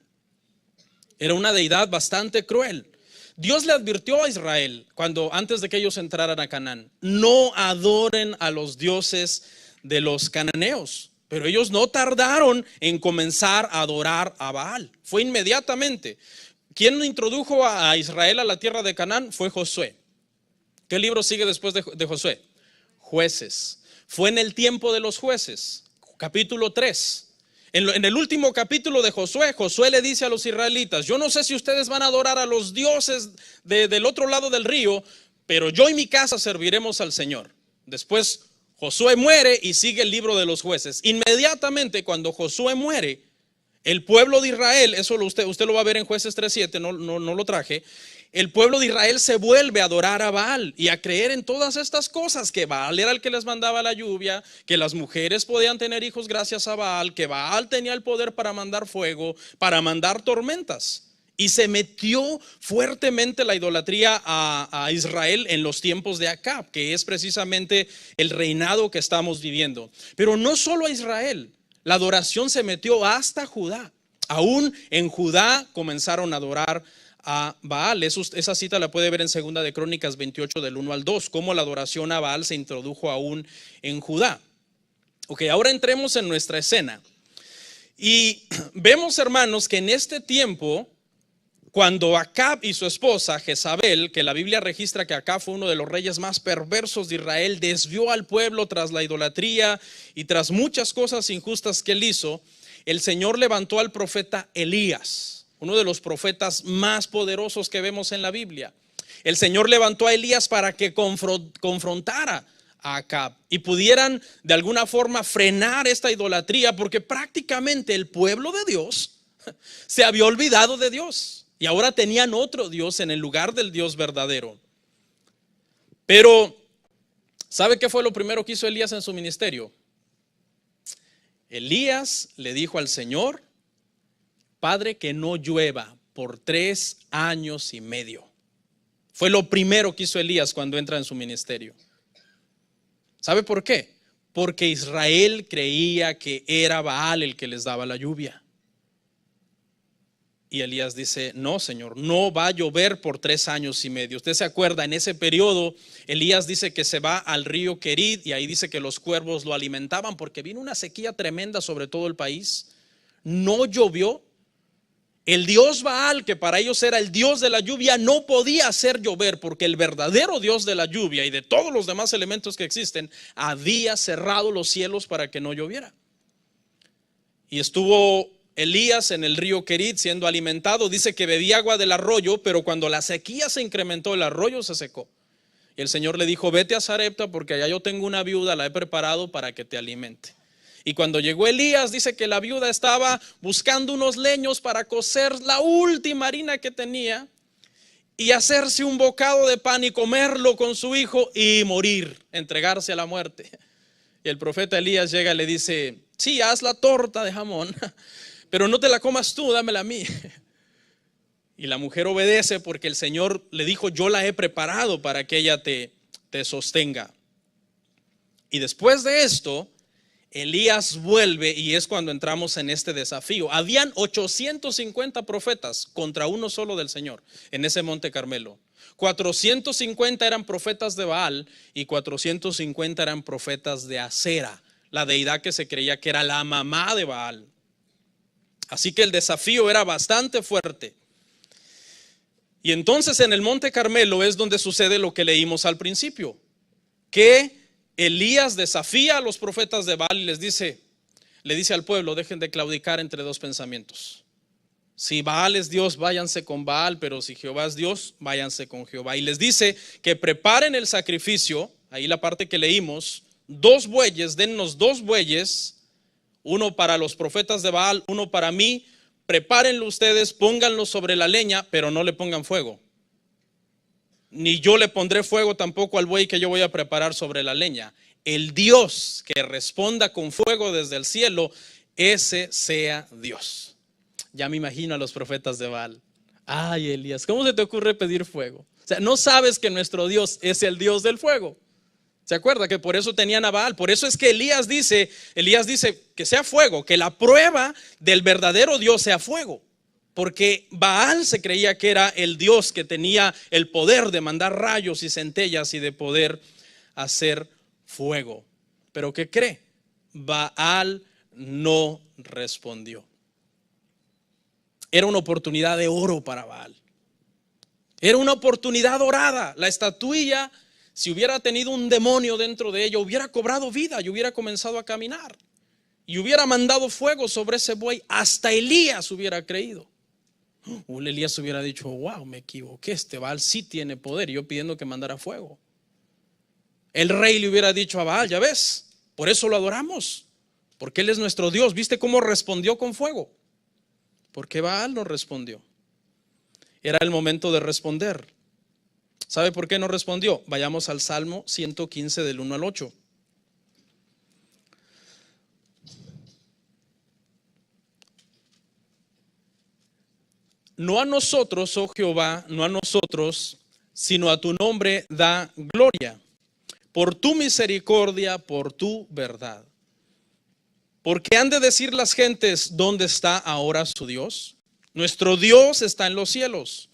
A: Era una deidad bastante cruel. Dios le advirtió a Israel antes de que ellos entraran a Canaán: no adoren a los dioses de los cananeos. Pero ellos no tardaron en comenzar a adorar a Baal. Fue inmediatamente. ¿Quién introdujo a Israel a la tierra de Canaán? Fue Josué. ¿Qué libro sigue después de Josué? Jueces. Fue en el tiempo de los jueces, capítulo 3. En el último capítulo de Josué, Josué le dice a los israelitas: yo no sé si ustedes van a adorar a los dioses del otro lado del río, pero yo y mi casa serviremos al Señor. Después Josué muere y sigue el libro de los jueces. Inmediatamente cuando Josué muere, el pueblo de Israel, eso usted lo va a ver en Jueces 3:7, no lo traje. El pueblo de Israel se vuelve a adorar a Baal y a creer en todas estas cosas, que Baal era el que les mandaba la lluvia, que las mujeres podían tener hijos gracias a Baal, que Baal tenía el poder para mandar fuego, para mandar tormentas. Y se metió fuertemente la idolatría a Israel en los tiempos de Acab, que es precisamente el reinado que estamos viviendo. Pero no solo a Israel, la adoración se metió hasta Judá. Aún en Judá comenzaron a adorar a Baal. Esa cita la puede ver en 2 de Crónicas 28 del 1 al 2, cómo la adoración a Baal se introdujo aún en Judá. Ok, ahora entremos en nuestra escena. Y vemos, hermanos, que en este tiempo, cuando Acab y su esposa Jezabel, que la Biblia registra que Acab fue uno de los reyes más perversos de Israel, desvió al pueblo tras la idolatría y tras muchas cosas injustas que él hizo, el Señor levantó al profeta Elías, uno de los profetas más poderosos que vemos en la Biblia. El Señor levantó a Elías para que confrontara a Acab y pudieran de alguna forma frenar esta idolatría, porque prácticamente el pueblo de Dios se había olvidado de Dios. Y ahora tenían otro Dios en el lugar del Dios verdadero. Pero, ¿sabe qué fue lo primero que hizo Elías en su ministerio? Elías le dijo al Señor: Padre, que no llueva por 3 años y medio. Fue lo primero que hizo Elías cuando entra en su ministerio. ¿Sabe por qué? Porque Israel creía que era Baal el que les daba la lluvia. Y Elías dice, no, Señor, no va a llover por 3 años y medio. Usted se acuerda, en ese periodo, Elías dice que se va al río Querit y ahí dice que los cuervos lo alimentaban porque vino una sequía tremenda sobre todo el país. No llovió. El dios Baal, que para ellos era el dios de la lluvia, no podía hacer llover porque el verdadero dios de la lluvia y de todos los demás elementos que existen había cerrado los cielos para que no lloviera. Y estuvo Elías en el río Querit siendo alimentado. Dice que bebía agua del arroyo, pero cuando la sequía se incrementó, el arroyo se secó. Y el Señor le dijo, vete a Sarepta porque allá yo tengo una viuda, la he preparado para que te alimente. Y cuando llegó Elías, dice que la viuda estaba buscando unos leños para cocer la última harina que tenía y hacerse un bocado de pan y comerlo con su hijo y morir, entregarse a la muerte. Y el profeta Elías llega y le dice, sí, haz la torta de jamón, pero no te la comas tú, dámela a mí. Y la mujer obedece porque el Señor le dijo, yo la he preparado para que ella te sostenga. Y después de esto, Elías vuelve y es cuando entramos en este desafío. Habían 850 profetas contra uno solo del Señor en ese monte Carmelo. 450 eran profetas de Baal y 450 eran profetas de Acera, la deidad que se creía que era la mamá de Baal. Así que el desafío era bastante fuerte. Y entonces en el monte Carmelo es donde sucede lo que leímos al principio, que Elías desafía a los profetas de Baal y le dice al pueblo, dejen de claudicar entre dos pensamientos. Si Baal es Dios, váyanse con Baal, pero si Jehová es Dios, váyanse con Jehová. Y les dice que preparen el sacrificio, ahí la parte que leímos, 2 bueyes, dennos 2 bueyes, uno para los profetas de Baal, uno para mí, prepárenlo ustedes, pónganlo sobre la leña, pero no le pongan fuego. Ni yo le pondré fuego tampoco al buey que yo voy a preparar sobre la leña. El Dios que responda con fuego desde el cielo, ese sea Dios. Ya me imagino a los profetas de Baal. Ay, Elías, ¿cómo se te ocurre pedir fuego? O sea, no sabes que nuestro Dios es el Dios del fuego. ¿Se acuerda que por eso tenían a Baal? Por eso es que Elías dice que sea fuego, que la prueba del verdadero Dios sea fuego. Porque Baal se creía que era el Dios que tenía el poder de mandar rayos y centellas y de poder hacer fuego. Pero ¿qué cree? Baal no respondió. Era una oportunidad de oro para Baal. Era una oportunidad dorada. La estatuilla, si hubiera tenido un demonio dentro de ella, hubiera cobrado vida y hubiera comenzado a caminar. Y hubiera mandado fuego sobre ese buey. Hasta Elías hubiera creído. Elías hubiera dicho, wow, me equivoqué, este Baal sí tiene poder, yo pidiendo que mandara fuego. El rey le hubiera dicho a Baal, ya ves, por eso lo adoramos, porque él es nuestro Dios. ¿Viste cómo respondió con fuego? Porque Baal no respondió. Era el momento de responder. ¿Sabe por qué no respondió? Vayamos al Salmo 115 del 1 al 8. No a nosotros, oh Jehová, no a nosotros, sino a tu nombre da gloria, por tu misericordia, por tu verdad. Porque han de decir las gentes, ¿dónde está ahora su Dios? Nuestro Dios está en los cielos,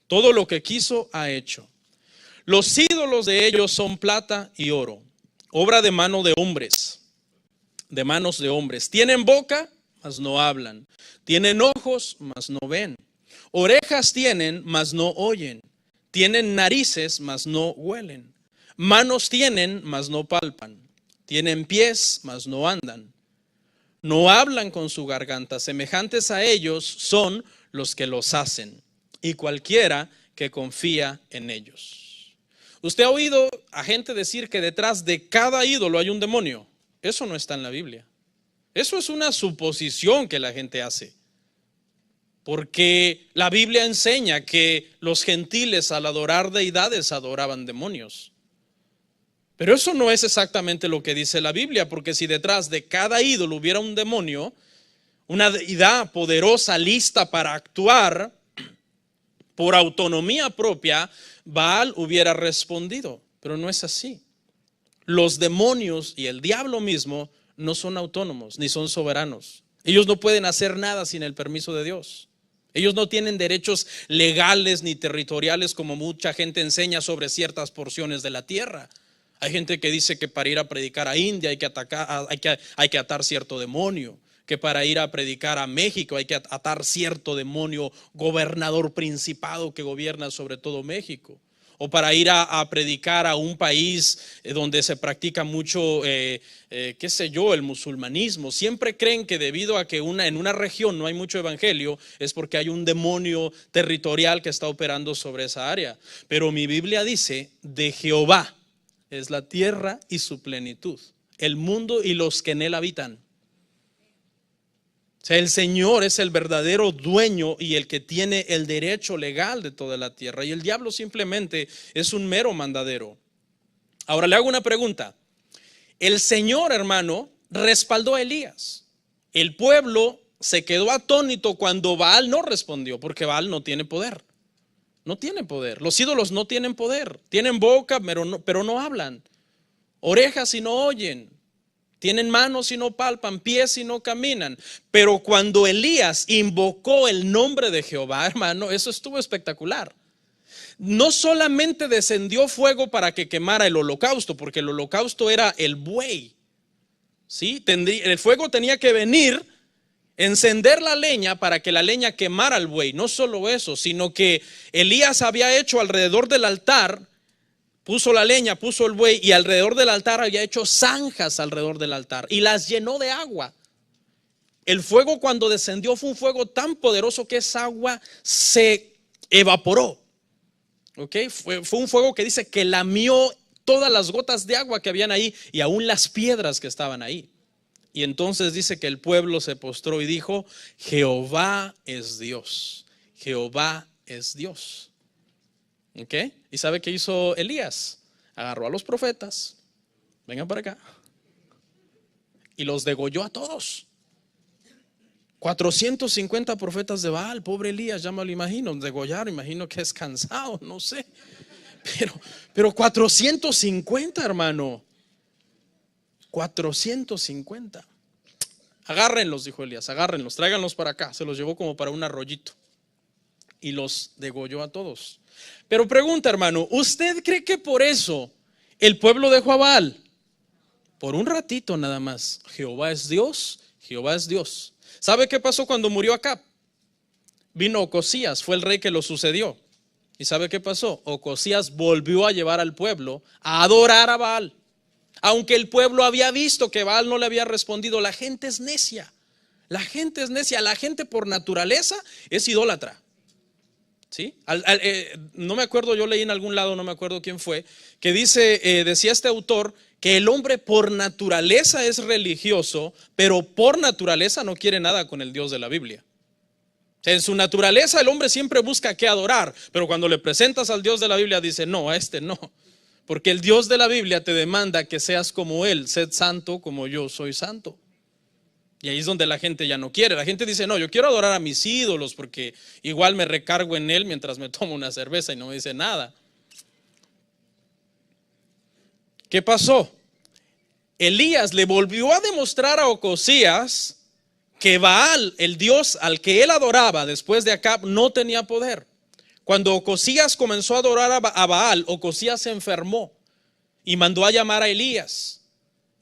A: todo lo que quiso ha hecho. Los ídolos de ellos son plata y oro, obra de mano de hombres, de manos de hombres. Tienen boca, mas no hablan. Tienen ojos, mas no ven. Orejas tienen, mas no oyen. Tienen narices, mas no huelen. Manos tienen, mas no palpan. Tienen pies, mas no andan. No hablan con su garganta. Semejantes a ellos son los que los hacen, y cualquiera que confía en ellos. ¿Usted ha oído a gente decir que detrás de cada ídolo hay un demonio? Eso no está en la Biblia. Eso es una suposición que la gente hace. Porque la Biblia enseña que los gentiles al adorar deidades adoraban demonios. Pero eso no es exactamente lo que dice la Biblia, porque si detrás de cada ídolo hubiera un demonio, una deidad poderosa lista para actuar por autonomía propia, Baal hubiera respondido. Pero no es así. Los demonios y el diablo mismo no son autónomos ni son soberanos. Ellos no pueden hacer nada sin el permiso de Dios. Ellos no tienen derechos legales ni territoriales como mucha gente enseña sobre ciertas porciones de la tierra. Hay gente que dice que para ir a predicar a India hay que atar cierto demonio, que para ir a predicar a México hay que atar cierto demonio gobernador principado que gobierna sobre todo México. O para ir a predicar a un país donde se practica mucho, qué sé yo, el musulmanismo. Siempre creen que debido a que en una región no hay mucho evangelio, es porque hay un demonio territorial que está operando sobre esa área. Pero mi Biblia dice, de Jehová es la tierra y su plenitud, el mundo y los que en él habitan. O sea, el Señor es el verdadero dueño y el que tiene el derecho legal de toda la tierra. Y el diablo simplemente es un mero mandadero. Ahora le hago una pregunta. El Señor, hermano, respaldó a Elías. El pueblo se quedó atónito cuando Baal no respondió, porque Baal no tiene poder. No tiene poder. Los ídolos no tienen poder. Tienen boca, pero no hablan. Orejas y no oyen. Tienen manos y no palpan, pies y no caminan. Pero cuando Elías invocó el nombre de Jehová, hermano, eso estuvo espectacular. No solamente descendió fuego para que quemara el holocausto, porque el holocausto era el buey. ¿Sí? El fuego tenía que venir, encender la leña para que la leña quemara al buey. No solo eso, sino que Elías había hecho alrededor del altar, puso la leña, puso el buey y alrededor del altar había hecho zanjas alrededor del altar y las llenó de agua. El fuego cuando descendió fue un fuego tan poderoso que esa agua se evaporó. ¿Okay? Fue un fuego que dice que lamió todas las gotas de agua que habían ahí y aún las piedras que estaban ahí. Y entonces dice que el pueblo se postró y dijo, Jehová es Dios, Jehová es Dios. ¿Okay? ¿Y sabe qué hizo Elías? Agarró a los profetas, vengan para acá, y los degolló a todos. 450 profetas de Baal, pobre Elías, ya me lo imagino, degollar, imagino que es cansado, no sé. Pero 450, hermano. 450. Agárrenlos, dijo Elías, agárrenlos, tráiganlos para acá. Se los llevó como para un arroyito y los degolló a todos. Pero pregunta, hermano, ¿usted cree que por eso el pueblo dejó a Baal? Por un ratito nada más. Jehová es Dios, Jehová es Dios. ¿Sabe qué pasó cuando murió Acab? Vino Ocosías, fue el rey que lo sucedió. ¿Y sabe qué pasó? Ocosías volvió a llevar al pueblo a adorar a Baal. Aunque el pueblo había visto que Baal no le había respondido, la gente es necia. La gente es necia, la gente por naturaleza es idólatra. ¿Sí? No me acuerdo, yo leí en algún lado, no me acuerdo quién fue, que decía este autor que el hombre por naturaleza es religioso, pero por naturaleza no quiere nada con el Dios de la Biblia. O sea, en su naturaleza el hombre siempre busca qué adorar, pero cuando le presentas al Dios de la Biblia dice, no, a este no. Porque el Dios de la Biblia te demanda que seas como Él, sed santo como yo soy santo. Y ahí es donde la gente ya no quiere. La gente dice, no, yo quiero adorar a mis ídolos porque igual me recargo en él mientras me tomo una cerveza y no me dice nada. ¿Qué pasó? Elías le volvió a demostrar a Ocosías que Baal, el Dios al que él adoraba después de Acab, no tenía poder. Cuando Ocosías comenzó a adorar a Baal, Ocosías se enfermó y mandó a llamar a Elías.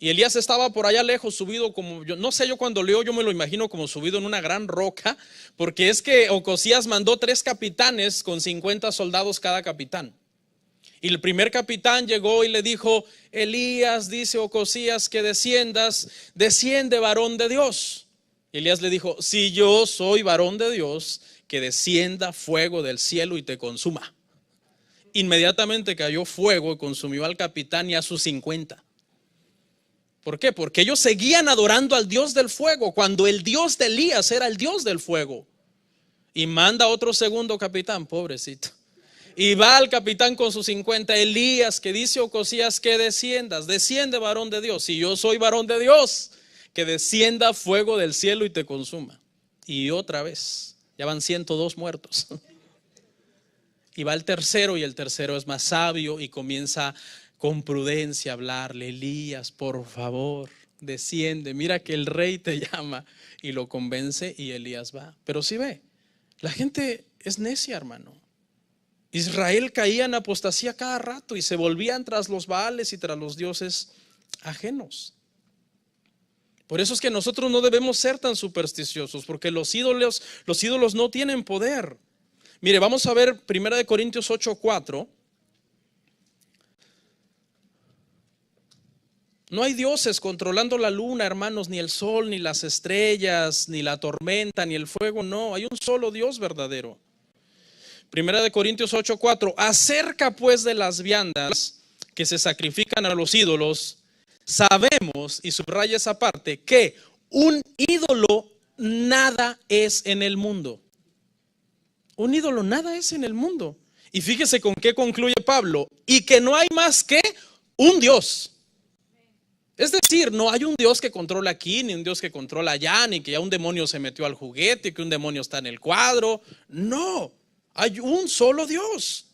A: Y Elías estaba por allá lejos, subido como, yo no sé, yo cuando leo yo me lo imagino como subido en una gran roca, porque es que Ocosías mandó 3 capitanes con 50 soldados cada capitán. Y el primer capitán llegó y le dijo, Elías, dice Ocosías que desciendas, desciende varón de Dios. Y Elías le dijo, si yo soy varón de Dios, que descienda fuego del cielo y te consuma. Inmediatamente cayó fuego y consumió al capitán y a sus 50. ¿Por qué? Porque ellos seguían adorando al Dios del fuego cuando el Dios de Elías era el Dios del fuego. Y manda otro segundo capitán, pobrecito. Y va al capitán con sus 50, Elías, que dice Ocosías que desciendas, desciende varón de Dios. Si yo soy varón de Dios, que descienda fuego del cielo y te consuma. Y otra vez, ya van 102 muertos. Y va el tercero y el tercero es más sabio y comienza con prudencia hablarle, Elías, por favor, desciende, mira que el rey te llama, y lo convence y Elías va. Pero sí ve, La gente es necia, hermano. Israel caía en apostasía cada rato y se volvían tras los baales y tras los dioses ajenos. Por eso es que nosotros no debemos ser tan supersticiosos, porque los ídolos no tienen poder. Mire, vamos a ver 1 Corintios 8:4. No hay dioses controlando la luna, hermanos, ni el sol, ni las estrellas, ni la tormenta, ni el fuego. No, hay un solo Dios verdadero. 1 Corintios 8:4. Acerca pues de las viandas que se sacrifican a los ídolos, sabemos, y subraya esa parte, que un ídolo nada es en el mundo. Un ídolo nada es en el mundo. Y fíjese con qué concluye Pablo. Y que no hay más que un Dios. Es decir, no hay un Dios que controla aquí, ni un Dios que controla allá, ni que ya un demonio se metió al juguete, que un demonio está en el cuadro. No, hay un solo Dios.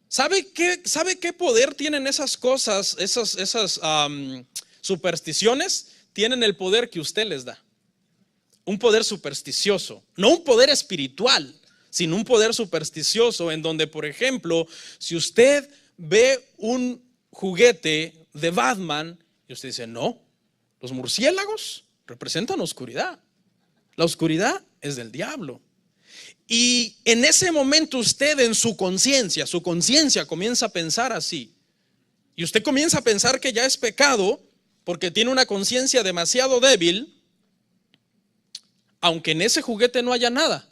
A: ¿Sabe qué poder tienen esas cosas, esas supersticiones? Tienen el poder que usted les da. Un poder supersticioso, no un poder espiritual, sino un poder supersticioso en donde, por ejemplo, si usted ve un juguete de Batman y usted dice, no, los murciélagos representan oscuridad. La oscuridad es del diablo. Y en ese momento usted en su conciencia comienza a pensar así. Y usted comienza a pensar que ya es pecado porque tiene una conciencia demasiado débil, aunque en ese juguete no haya nada.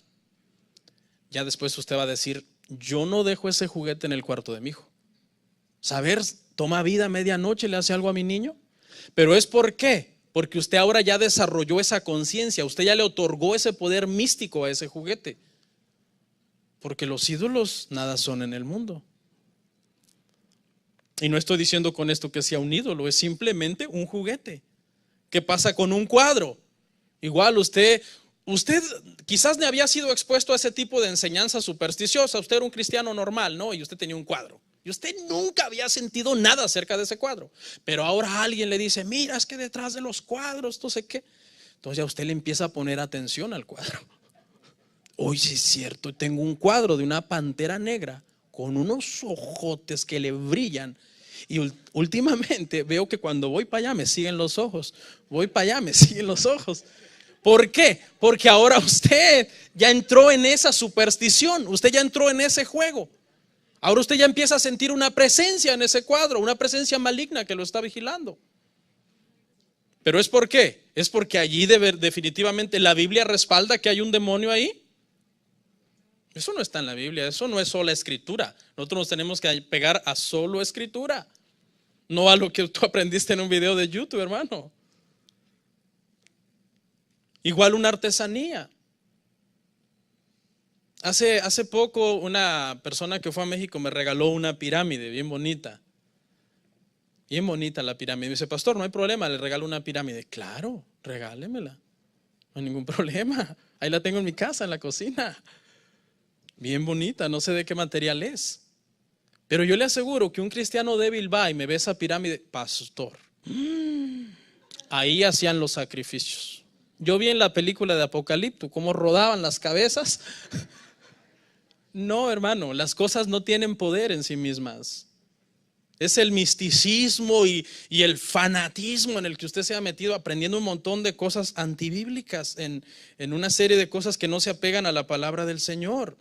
A: Ya después usted va a decir, yo no dejo ese juguete en el cuarto de mi hijo. Saber, toma vida a medianoche, le hace algo a mi niño. Pero es ¿por qué? Porque usted ahora ya desarrolló esa conciencia, usted ya le otorgó ese poder místico a ese juguete. Porque los ídolos nada son en el mundo. Y no estoy diciendo con esto que sea un ídolo, es simplemente un juguete. ¿Qué pasa con un cuadro? Igual usted quizás no había sido expuesto a ese tipo de enseñanza supersticiosa. Usted era un cristiano normal, ¿no? Y usted tenía un cuadro. Y usted nunca había sentido nada acerca de ese cuadro. Pero ahora alguien le dice, mira, es que detrás de los cuadros, no sé qué. Entonces ya usted le empieza a poner atención al cuadro. Hoy sí es cierto, tengo un cuadro de una pantera negra con unos ojotes que le brillan. Y últimamente veo que cuando voy para allá me siguen los ojos. Voy para allá, me siguen los ojos. ¿Por qué? Porque ahora usted ya entró en esa superstición, usted ya entró en ese juego. Ahora usted ya empieza a sentir una presencia en ese cuadro, una presencia maligna que lo está vigilando. ¿Pero es por qué? Es porque allí definitivamente la Biblia respalda que hay un demonio ahí. Eso no está en la Biblia, eso no es sola escritura. Nosotros nos tenemos que pegar a solo escritura, no a lo que tú aprendiste en un video de YouTube, hermano. Igual una artesanía. Hace poco una persona que fue a México me regaló una pirámide bien bonita. Bien bonita la pirámide. Me dice, pastor, no hay problema, le regalo una pirámide. Claro, regálemela. No hay ningún problema. Ahí la tengo en mi casa, en la cocina. Bien bonita, no sé de qué material es. Pero yo le aseguro que un cristiano débil va y me ve esa pirámide. Pastor, ahí hacían los sacrificios. Yo vi en la película de Apocalipto cómo rodaban las cabezas. No, hermano, las cosas no tienen poder en sí mismas. Es el misticismo y el fanatismo en el que usted se ha metido aprendiendo un montón de cosas antibíblicas en una serie de cosas que no se apegan a la palabra del Señor.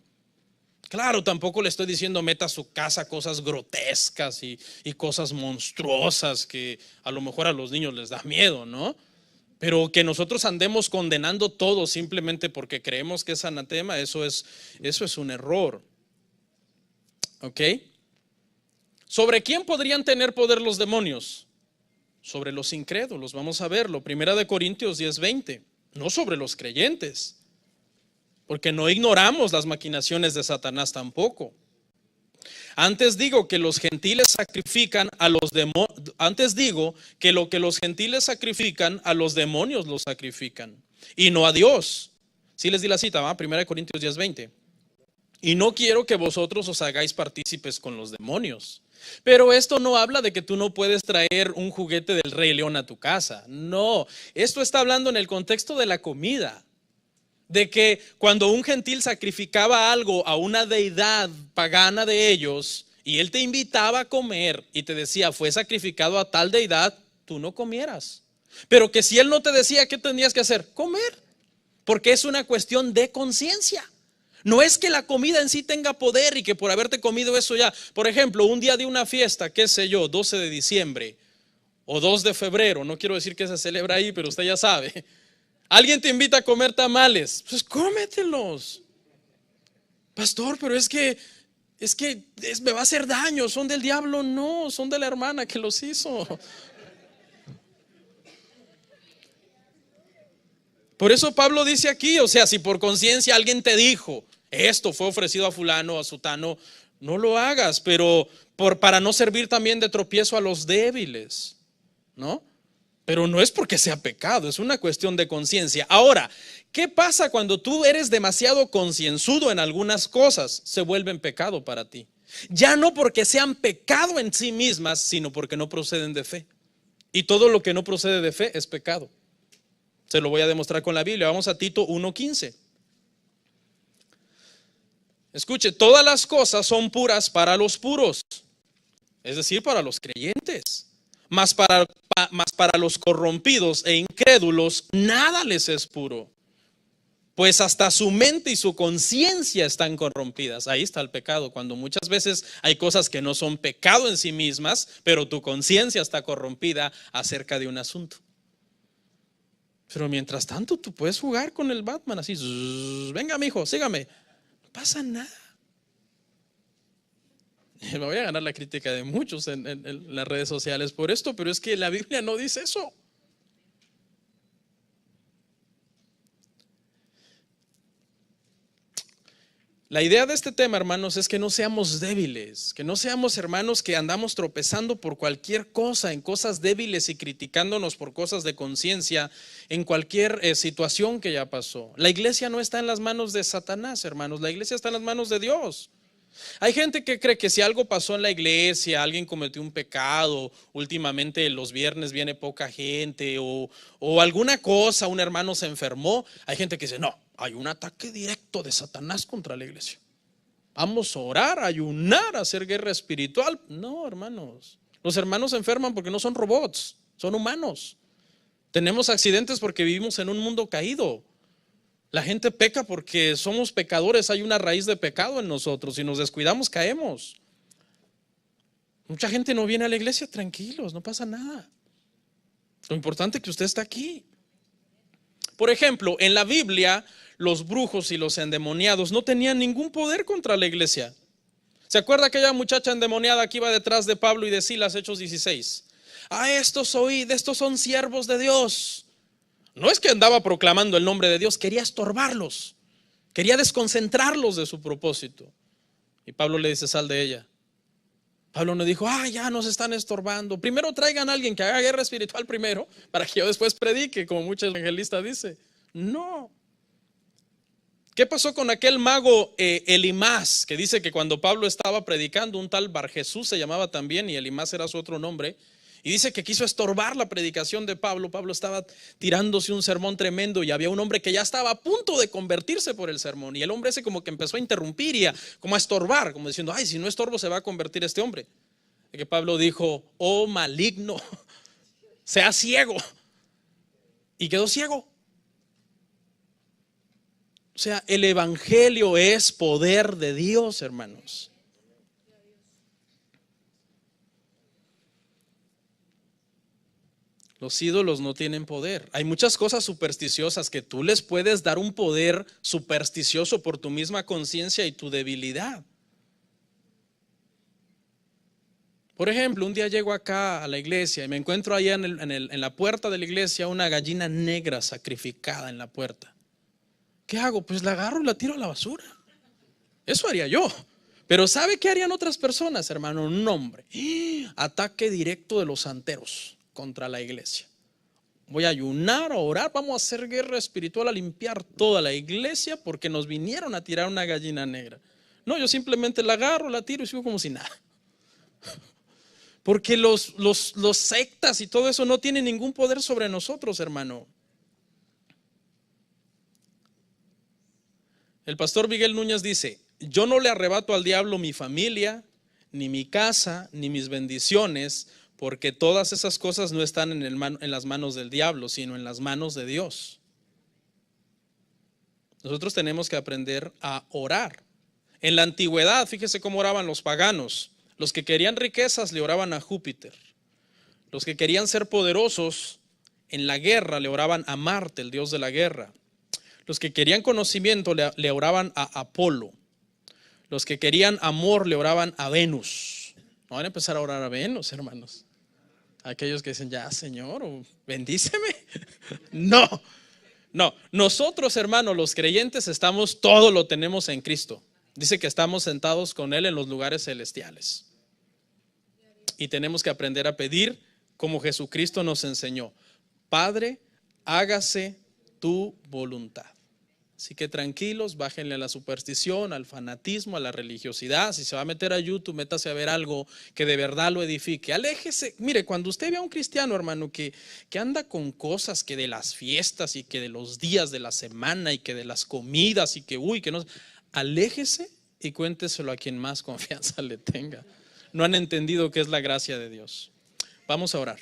A: Claro, tampoco le estoy diciendo meta a su casa cosas grotescas y cosas monstruosas que a lo mejor a los niños les da miedo, ¿no? Pero que nosotros andemos condenando todo simplemente porque creemos que es anatema, eso es un error. ¿Ok? ¿Sobre quién podrían tener poder los demonios? Sobre los incrédulos, vamos a verlo. 1 Corintios 10:20, no sobre los creyentes. Porque no ignoramos las maquinaciones de Satanás tampoco. Antes digo que los gentiles sacrifican a los demonios. Antes digo que lo que los gentiles sacrifican a los demonios los sacrifican y no a Dios. Sí les di la cita, ¿va? 1 Corintios 10:20. Y no quiero que vosotros os hagáis partícipes con los demonios. Pero esto no habla de que tú no puedes traer un juguete del Rey León a tu casa. No, esto está hablando en el contexto de la comida. de que cuando un gentil sacrificaba algo a una deidad pagana de ellos y él te invitaba a comer y te decía fue sacrificado a tal deidad, tú no comieras. Pero que si él no te decía, ¿qué tenías que hacer? Comer, porque es una cuestión de conciencia. No es que la comida en sí tenga poder y que por haberte comido eso ya, por ejemplo, un día de una fiesta, qué sé yo, 12 de diciembre o 2 de febrero, no quiero decir que se celebra ahí, pero usted ya sabe. Alguien te invita a comer tamales, pues cómetelos. Pastor, pero es que me va a hacer daño, son del diablo. No, son de la hermana que los hizo. Por eso Pablo dice aquí, o sea, si por conciencia alguien te dijo, esto fue ofrecido a fulano o a sutano, no lo hagas, pero para no servir también de tropiezo a los débiles, ¿no? Pero no es porque sea pecado, es una cuestión de conciencia. Ahora, ¿qué pasa cuando tú eres demasiado concienzudo en algunas cosas? Se vuelven pecado para ti. Ya no porque sean pecado en sí mismas, sino porque no proceden de fe. Y todo lo que no procede de fe es pecado. Se lo voy a demostrar con la Biblia. Vamos a Tito 1:15. Escuche, todas las cosas son puras para los puros, es decir, para los creyentes. Mas para los corrompidos e incrédulos nada les es puro, pues hasta su mente y su conciencia están corrompidas. Ahí está el pecado, cuando muchas veces hay cosas que no son pecado en sí mismas, pero tu conciencia está corrompida acerca de un asunto. Pero mientras tanto tú puedes jugar con el Batman así, venga mijo, sígame, no pasa nada. Me voy a ganar la crítica de muchos en las redes sociales por esto, pero es que la Biblia no dice eso. La idea de este tema, hermanos, es que no seamos débiles, que no seamos hermanos que andamos tropezando por cualquier cosa, en cosas débiles y criticándonos por cosas de conciencia, en cualquier situación que ya pasó. La iglesia no está en las manos de Satanás, hermanos, la iglesia está en las manos de Dios. Hay gente que cree que si algo pasó en la iglesia, alguien cometió un pecado, últimamente los viernes viene poca gente o alguna cosa, un hermano se enfermó, hay gente que dice, no, hay un ataque directo de Satanás contra la iglesia. Vamos a orar, a ayunar, a hacer guerra espiritual. No, hermanos, los hermanos se enferman porque no son robots, son humanos. Tenemos accidentes porque vivimos en un mundo caído. La gente peca porque somos pecadores, hay una raíz de pecado en nosotros. Si nos descuidamos, caemos. Mucha gente no viene a la iglesia, tranquilos, no pasa nada. Lo importante es que usted está aquí. Por ejemplo, en la Biblia, los brujos y los endemoniados no tenían ningún poder contra la iglesia. ¿Se acuerda aquella muchacha endemoniada que iba detrás de Pablo y de Silas, Hechos 16? Estos oíd, estos son siervos de Dios. No es que andaba proclamando el nombre de Dios, quería estorbarlos, quería desconcentrarlos de su propósito. Y Pablo le dice, sal de ella. Pablo no dijo, ya nos están estorbando. Primero traigan a alguien que haga guerra espiritual primero, para que yo después predique, como muchos evangelistas dicen. No. ¿Qué pasó con aquel mago Elimás, que dice que cuando Pablo estaba predicando, un tal Bar Jesús se llamaba también, y Elimás era su otro nombre? Y dice que quiso estorbar la predicación de Pablo. Pablo estaba tirándose un sermón tremendo y había un hombre que ya estaba a punto de convertirse por el sermón. Y el hombre ese como que empezó a interrumpir y como a estorbar, como diciendo, si no estorbo se va a convertir este hombre. Y que Pablo dijo, oh maligno, sea ciego. Y quedó ciego. O sea, el evangelio es poder de Dios, hermanos. Los ídolos no tienen poder. Hay muchas cosas supersticiosas que tú les puedes dar un poder supersticioso por tu misma conciencia y tu debilidad. Por ejemplo, un día llego acá a la iglesia y me encuentro allá en la puerta de la iglesia una gallina negra sacrificada en la puerta. ¿Qué hago? Pues la agarro y la tiro a la basura. Eso haría yo. Pero ¿sabe qué harían otras personas, hermano? Un hombre. Ataque directo de los santeros contra la iglesia. Voy a ayunar, a orar, vamos a hacer guerra espiritual, a limpiar toda la iglesia porque nos vinieron a tirar una gallina negra. No, yo simplemente la agarro, la tiro y sigo como si nada. Porque los sectas y todo eso no tienen ningún poder sobre nosotros, hermano. El pastor Miguel Núñez dice: yo no le arrebato al diablo mi familia, ni mi casa, ni mis bendiciones, porque todas esas cosas no están en las manos del diablo, sino en las manos de Dios. Nosotros tenemos que aprender a orar. En la antigüedad, fíjese cómo oraban los paganos. Los que querían riquezas le oraban a Júpiter. Los que querían ser poderosos en la guerra le oraban a Marte, el dios de la guerra. Los que querían conocimiento le oraban a Apolo. Los que querían amor le oraban a Venus. No van a empezar a orar a Venus, hermanos. Aquellos que dicen: ya, Señor, bendíceme. No. Nosotros, hermanos, los creyentes, todo lo tenemos en Cristo. Dice que estamos sentados con Él en los lugares celestiales. Y tenemos que aprender a pedir como Jesucristo nos enseñó: Padre, hágase tu voluntad. Así que tranquilos, bájenle a la superstición, al fanatismo, a la religiosidad. Si se va a meter a YouTube, métase a ver algo que de verdad lo edifique. Aléjese. Mire, cuando usted ve a un cristiano, hermano, que anda con cosas que de las fiestas y que de los días de la semana y que de las comidas y que que no, aléjese y cuénteselo a quien más confianza le tenga. No han entendido qué es la gracia de Dios. Vamos a orar.